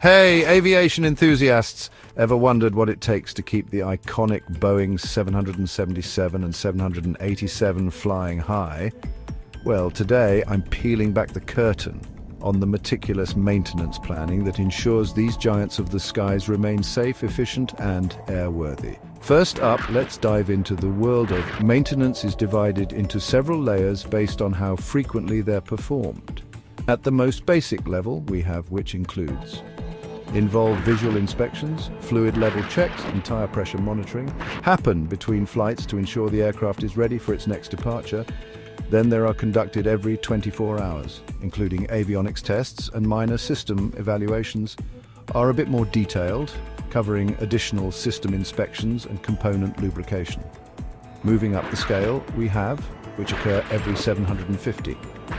Hey, aviation enthusiasts! Ever wondered what it takes to keep the iconic Boeing 777 and 787 flying high? Well, today I'm peeling back the curtain on the meticulous maintenance planning that ensures these giants of the skies remain safe, efficient, and airworthy. First up, let's dive into the world of maintenance. Is divided into several layers based on how frequently they're performed. At the most basic level, we have which includes involve visual inspections, fluid level checks, and tire pressure monitoring, happen between flights to ensure the aircraft is ready for its next departure. Then there are conducted every 24 hours, including avionics tests and minor system evaluations, are a bit more detailed, covering additional system inspections and component lubrication. Moving up the scale, we have, which occur every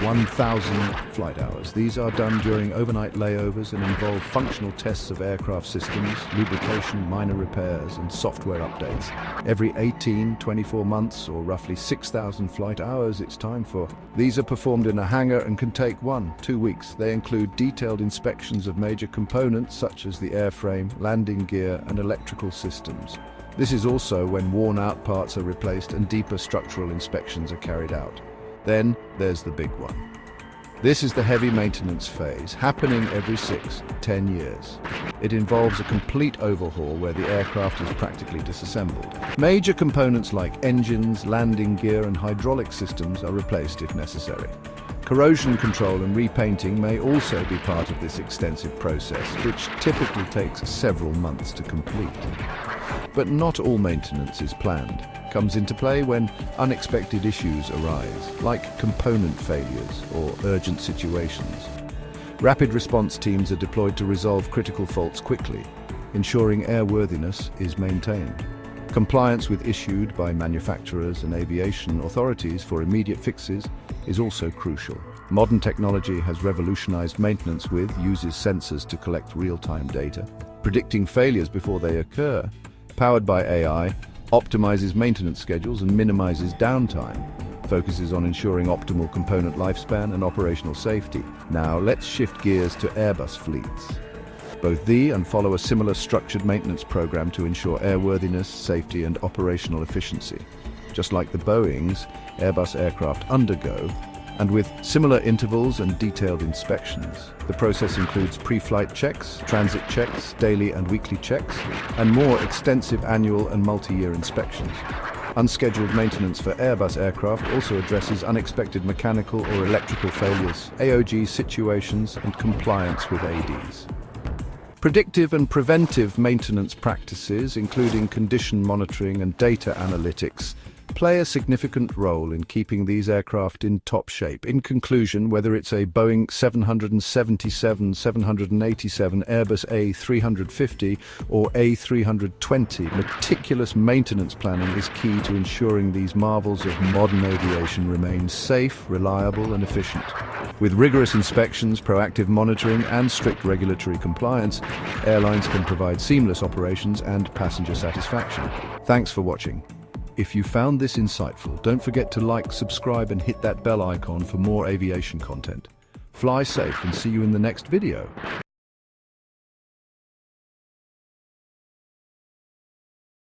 1,000 flight hours. These are done during overnight layovers and involve functional tests of aircraft systems, lubrication, minor repairs, and software updates. Every 24 months, or roughly 6,000 flight hours, it's time for. These are performed in a hangar and can take 1-2 weeks. They include detailed inspections of major components such as the airframe, landing gear, and electrical systems. This is also when worn-out parts are replaced and deeper structural inspections are carried out. Then there's the big one. This is the heavy maintenance phase, happening every 6-10 years. It involves a complete overhaul where the aircraft is practically disassembled. Major components like engines, landing gear, and hydraulic systems are replaced if necessary. Corrosion control and repainting may also be part of this extensive process, which typically takes several months to complete. But not all maintenance is planned. Comes into play when unexpected issues arise, like component failures or urgent situations. Rapid response teams are deployed to resolve critical faults quickly, ensuring airworthiness is maintained. Compliance with issued by manufacturers and aviation authorities for immediate fixes is also crucial. Modern technology has revolutionized maintenance uses sensors to collect real-time data, predicting failures before they occur. Powered by AI, optimizes maintenance schedules and minimizes downtime, focuses on ensuring optimal component lifespan and operational safety. Now let's shift gears to Airbus fleets. Both the and follow a similar structured maintenance program to ensure airworthiness, safety, and operational efficiency. Just like the Boeing's, Airbus aircraft undergo, and with similar intervals and detailed inspections. The process includes pre-flight checks, transit checks, daily and weekly checks, and more extensive annual and multi-year inspections. Unscheduled maintenance for Airbus aircraft also addresses unexpected mechanical or electrical failures, AOG situations, and compliance with ADs. Predictive and preventive maintenance practices, including condition monitoring and data analytics, play a significant role in keeping these aircraft in top shape. In conclusion, whether it's a Boeing 777, 787, Airbus A350 or A320, meticulous maintenance planning is key to ensuring these marvels of modern aviation remain safe, reliable, and efficient. With rigorous inspections, proactive monitoring, and strict regulatory compliance, airlines can provide seamless operations and passenger satisfaction. Thanks for watching. If you found this insightful, don't forget to like, subscribe, and hit that bell icon for more aviation content. Fly safe and see you in the next video.